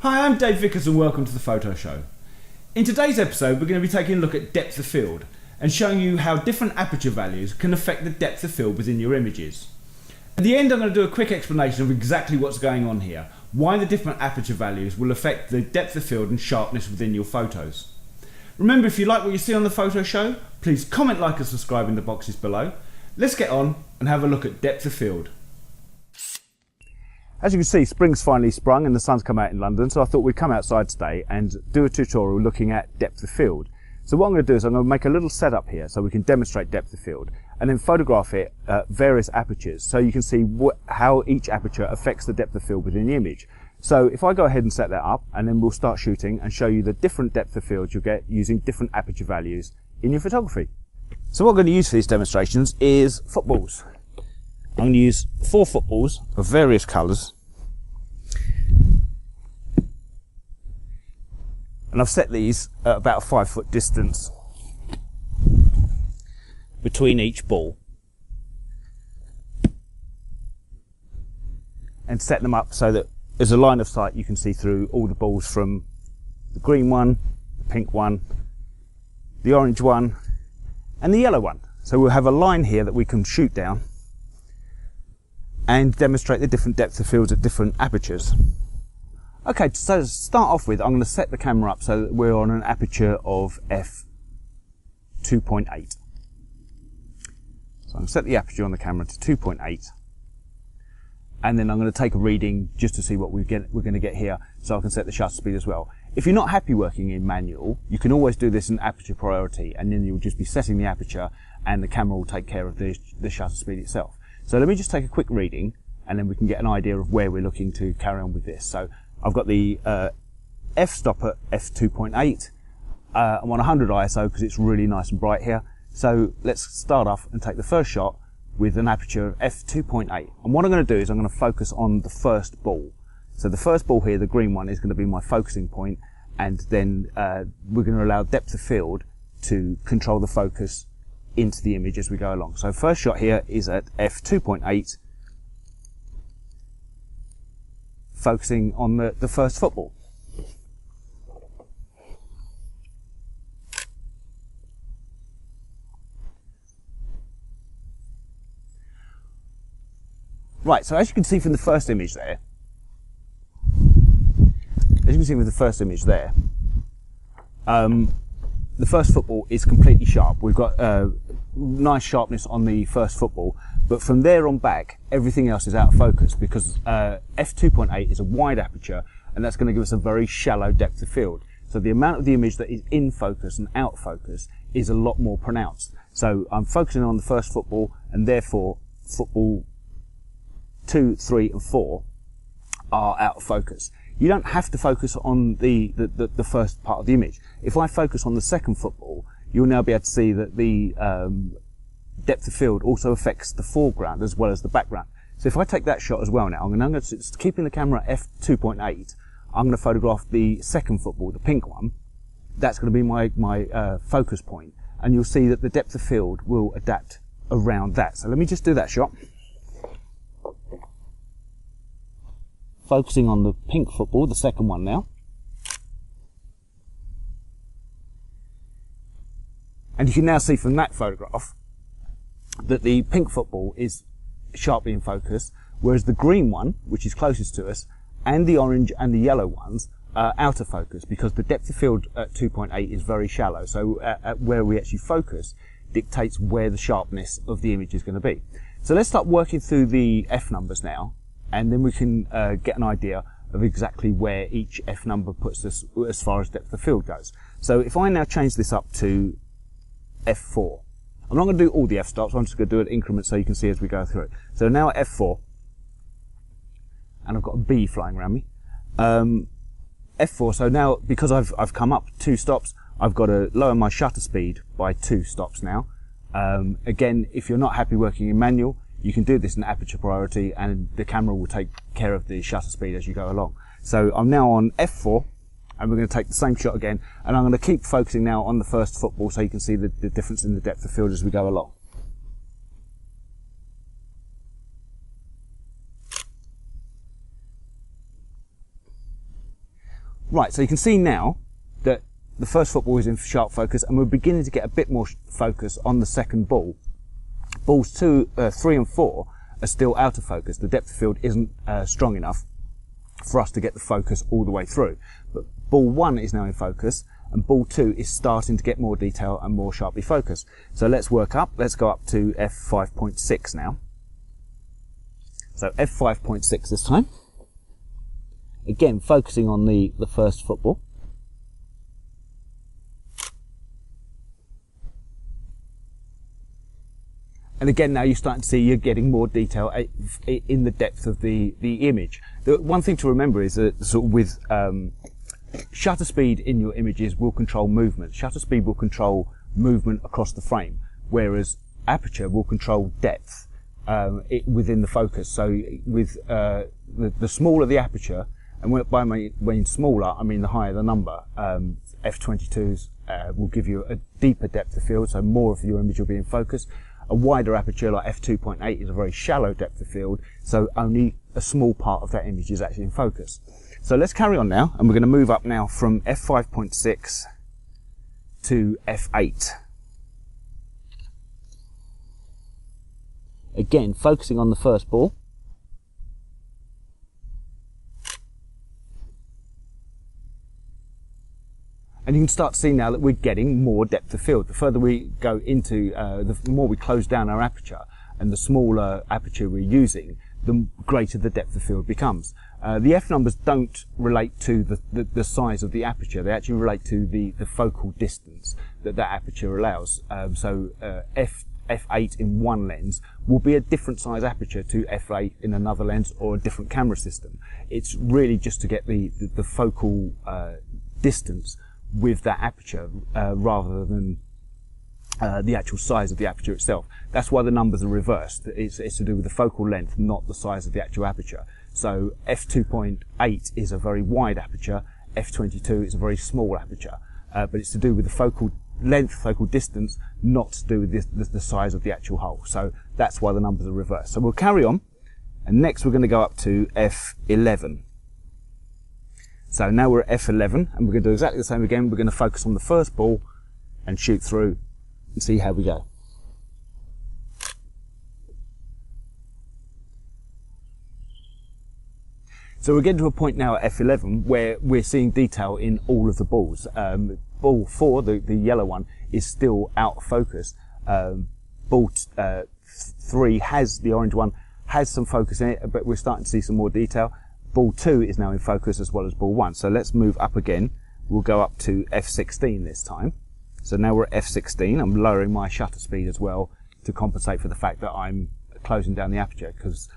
Hi, I'm Dave Vickers and welcome to the Photo Show. In today's episode we're going to be taking a look at depth of field and showing you how different aperture values can affect the depth of field within your images. At the end I'm going to do a quick explanation of exactly what's going on here, why the different aperture values will affect the depth of field and sharpness within your photos. Remember, if you like what you see on the Photo Show, please comment, like and subscribe in the boxes below. Let's get on and have a look at depth of field. As you can see, spring's finally sprung and the sun's come out in London, so I thought we'd come outside today and do a tutorial looking at depth of field. So what I'm going to do is I'm going to make a little setup here so we can demonstrate depth of field and then photograph it at various apertures so you can see how each aperture affects the depth of field within the image. So if I go ahead and set that up, and then we'll start shooting and show you the different depth of field you'll get using different aperture values in your photography. So what I'm going to use for these demonstrations is footballs. I'm going to use 4 footballs of various colours, and I've set these at about a 5-foot distance between each ball and set them up so that as a line of sight you can see through all the balls, from the green one, the pink one, the orange one and the yellow one. So we'll have a line here that we can shoot down and demonstrate the different depth of fields at different apertures. Okay, so to start off with, I'm going to set the camera up so that we're on an aperture of f2.8. So I'm going to set the aperture on the camera to 2.8, and then I'm going to take a reading just to see what we're going to get here, so I can set the shutter speed as well. If you're not happy working in manual, you can always do this in aperture priority, and then you'll just be setting the aperture and the camera will take care of the shutter speed itself. So let me just take a quick reading and then we can get an idea of where we're looking to carry on with this. So I've got the f-stop at f2.8. I'm on 100 ISO because it's really nice and bright here. So let's start off and take the first shot with an aperture of f2.8. And what I'm going to do is I'm going to focus on the first ball. So the first ball here, the green one, is going to be my focusing point, and then we're going to allow depth of field to control the focus into the image as we go along. So first shot here is at f2.8, focusing on the first football. Right, so as you can see from the first image there, the first football is completely sharp. We've got nice sharpness on the first football, but from there on back, everything else is out of focus because f2.8 is a wide aperture, and that's going to give us a very shallow depth of field. So the amount of the image that is in focus and out of focus is a lot more pronounced. So I'm focusing on the first football, and therefore football 2, 3 and 4 are out of focus. You don't have to focus on the first part of the image. If I focus on the second football, you'll now be able to see that the depth of field also affects the foreground as well as the background. So if I take that shot as well now, I'm going to, keeping the camera at f2.8, I'm going to photograph the second football, the pink one. That's going to be my focus point, and you'll see that the depth of field will adapt around that. So let me just do that shot. Focusing on the pink football, the second one now. And you can now see from that photograph that the pink football is sharply in focus, whereas the green one, which is closest to us, and the orange and the yellow ones are out of focus because the depth of field at 2.8 is very shallow. So at where we actually focus dictates where the sharpness of the image is going to be. So let's start working through the F numbers now, and then we can get an idea of exactly where each F number puts us as far as depth of field goes. So if I now change this up to F4, I'm not going to do all the F stops, I'm just going to do an increment so you can see as we go through it. So now at F4, and I've got a bee flying around me. F4, so now because I've come up 2 stops, I've got to lower my shutter speed by 2 stops now. Again, if you're not happy working in manual, you can do this in aperture priority and the camera will take care of the shutter speed as you go along. So I'm now on F4 and we're going to take the same shot again, and I'm going to keep focusing now on the first football so you can see the difference in the depth of field as we go along. Right, so you can see now that the first football is in sharp focus, and we're beginning to get a bit more focus on the second ball. Balls 3 and 4 are still out of focus. The depth of field isn't strong enough for us to get the focus all the way through. But ball 1 is now in focus, and ball 2 is starting to get more detail and more sharply focused. So let's work up. Let's go up to f5.6 now. So f5.6 this time. Again, focusing on the first football. And again, now you're starting to see you're getting more detail in the depth of the image. The one thing to remember is that sort of with shutter speed in your images will control movement. Shutter speed will control movement across the frame, whereas aperture will control depth within the focus. So with the smaller the aperture, and by mean smaller, I mean the higher the number. F22s will give you a deeper depth of field, so more of your image will be in focus. A wider aperture like f2.8 is a very shallow depth of field, so only a small part of that image is actually in focus. So let's carry on now, and we're going to move up now from f5.6 to f8. Again, focusing on the first ball. And you can start to see now that we're getting more depth of field. The further we go into, the more we close down our aperture, and the smaller aperture we're using, the greater the depth of field becomes. The F numbers don't relate to the size of the aperture. They actually relate to the focal distance that aperture allows. So f8 in one lens will be a different size aperture to f8 in another lens or a different camera system. It's really just to get the focal distance with that aperture rather than the actual size of the aperture itself. That's why the numbers are reversed. It's to do with the focal length, not the size of the actual aperture. So f2.8 is a very wide aperture, f22 is a very small aperture, but it's to do with the focal length, focal distance, not to do with the size of the actual hole. So that's why the numbers are reversed. So we'll carry on, and next we're going to go up to f11. So now we're at f11, and we're going to do exactly the same again. We're going to focus on the first ball and shoot through and see how we go. So we're getting to a point now at f11 where we're seeing detail in all of the balls. Ball 4, the yellow one, is still out of focus. Ball 3 has, the orange one, has some focus in it, but we're starting to see some more detail. Ball 2 is now in focus as well as ball 1. So let's move up again. We'll go up to f16 this time. So now we're at f16. I'm lowering my shutter speed as well to compensate for the fact that I'm closing down the aperture, because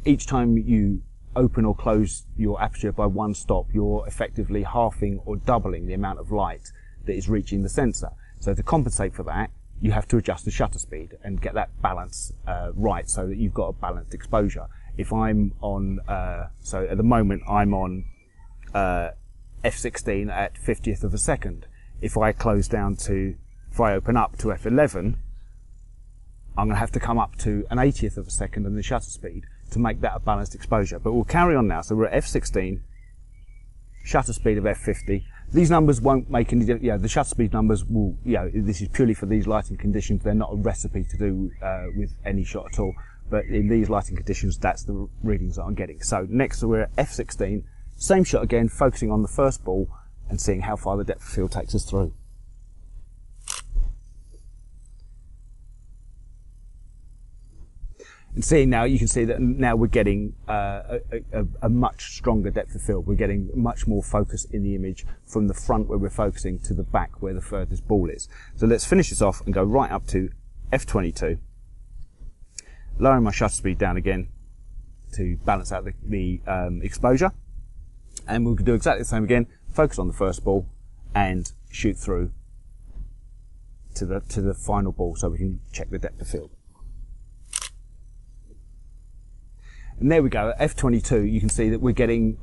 each time you open or close your aperture by one stop, you're effectively halving or doubling the amount of light that is reaching the sensor. So to compensate for that, you have to adjust the shutter speed and get that balance right, so that you've got a balanced exposure. If I'm on, so at the moment I'm on f16 at 50th of a second. If I open up to f11, I'm going to have to come up to an 80th of a second in the shutter speed to make that a balanced exposure. But we'll carry on now. So we're at f16, shutter speed of f50. These numbers won't make any, the shutter speed numbers will, this is purely for these lighting conditions. They're not a recipe to do with any shot at all. But in these lighting conditions, that's the readings that I'm getting. So next we're at f16, same shot again, focusing on the first ball and seeing how far the depth of field takes us through. And seeing now, you can see that now we're getting a much stronger depth of field. We're getting much more focus in the image from the front where we're focusing to the back where the furthest ball is. So let's finish this off and go right up to f22. Lowering my shutter speed down again to balance out the exposure. And we'll do exactly the same again. Focus on the first ball and shoot through to the final ball so we can check the depth of field. And there we go, at f22 you can see that we're getting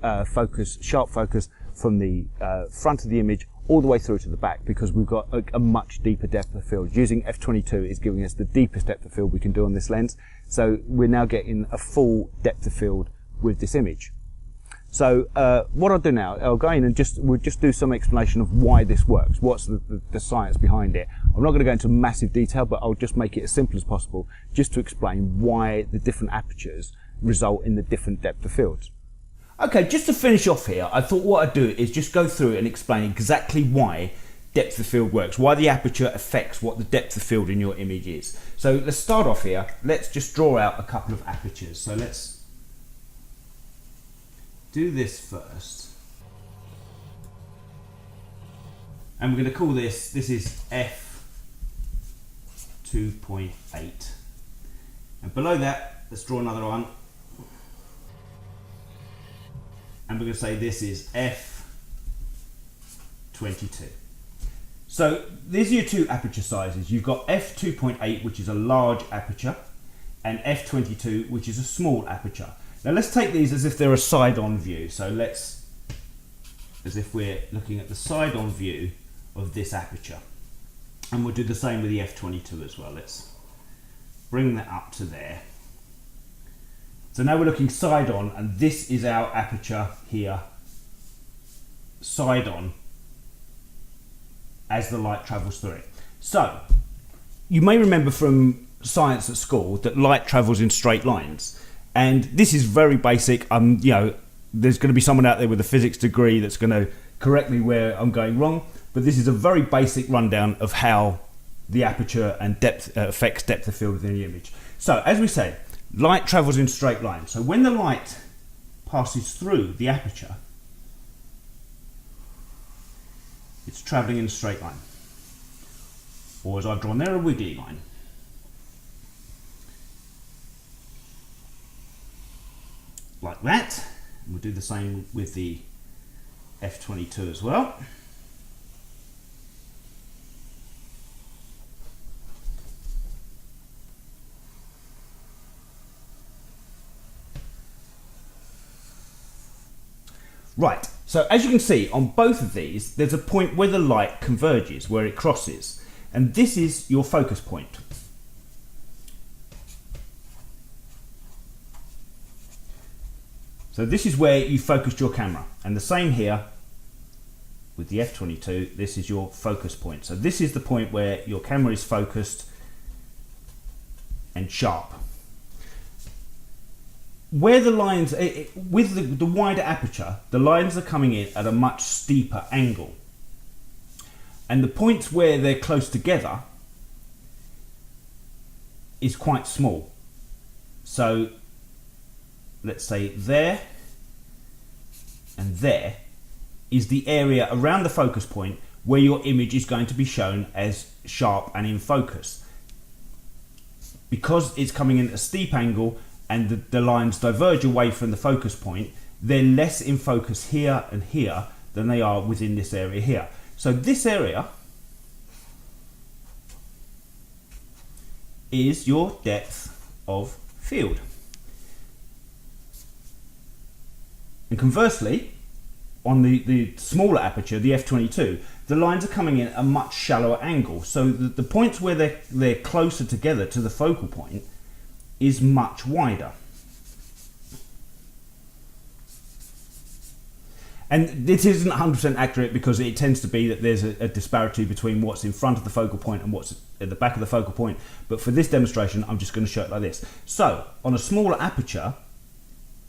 sharp focus from the front of the image all the way through to the back, because we've got a much deeper depth of field. Using f22 is giving us the deepest depth of field we can do on this lens. So we're now getting a full depth of field with this image. So what I'll do now, I'll go in and we'll just do some explanation of why this works. What's the science behind it. I'm not going to go into massive detail, but I'll just make it as simple as possible, just to explain why the different apertures result in the different depth of fields. Okay, just to finish off here, I thought what I'd do is just go through and explain exactly why depth of field works, why the aperture affects what the depth of field in your image is. So let's start off here. Let's just draw out a couple of apertures. So let's do this first. And we're going to call this is f2.8. And below that, let's draw another one. And we're going to say this is f22. So these are your two aperture sizes. You've got f2.8, which is a large aperture, and f22, which is a small aperture. Now let's take these as if they're a side-on view. So as if we're looking at the side-on view of this aperture. And we'll do the same with the f22 as well. Let's bring that up to there. So now we're looking side-on, and this is our aperture here, side-on, as the light travels through it. So you may remember from science at school that light travels in straight lines, and this is very basic. You know, there's going to be someone out there with a physics degree that's going to correct me where I'm going wrong, but this is a very basic rundown of how the aperture and depth affects depth of field within the image. So as we say, light travels in straight lines. So when the light passes through the aperture, it's travelling in a straight line, or as I've drawn there, a wiggly line. Like that. And we'll do the same with the f22 as well. Right, so as you can see on both of these, there's a point where the light converges, where it crosses, and this is your focus point. So this is where you focused your camera, and the same here with the f22, this is your focus point. So this is the point where your camera is focused and sharp. Where the lines, with the wider aperture, the lines are coming in at a much steeper angle. And the points where they're close together is quite small. So let's say there and there is the area around the focus point where your image is going to be shown as sharp and in focus. Because it's coming in at a steep angle, and the lines diverge away from the focus point, they're less in focus here and here than they are within this area here. So this area is your depth of field. And conversely, on the smaller aperture, the f22, the lines are coming in at a much shallower angle. So the points where they're closer together to the focal point is much wider. And this isn't 100% accurate because it tends to be that there's a disparity between what's in front of the focal point and what's at the back of the focal point. But for this demonstration, I'm just going to show it like this. So on a smaller aperture,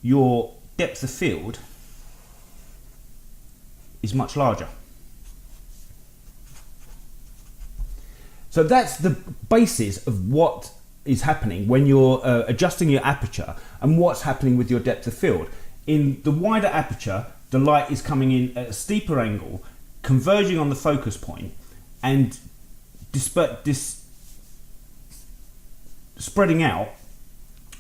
your depth of field is much larger. So that's the basis of what is happening when you're adjusting your aperture and what's happening with your depth of field. In the wider aperture, the light is coming in at a steeper angle, converging on the focus point and spreading out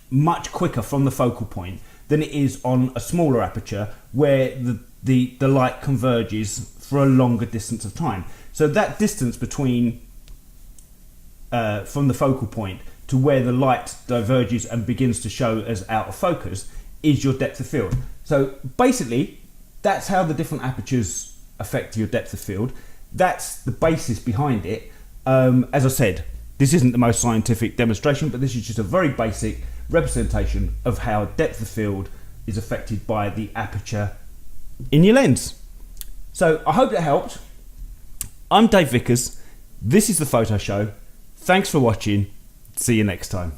much quicker from the focal point than it is on a smaller aperture where the light converges for a longer distance of time. So that distance between from the focal point to where the light diverges and begins to show as out of focus is your depth of field. So basically, that's how the different apertures affect your depth of field. That's the basis behind it. As I said, this isn't the most scientific demonstration, but this is just a very basic representation of how depth of field is affected by the aperture in your lens. So I hope that helped. I'm Dave Vickers. This is the Photo Show. Thanks for watching. See you next time.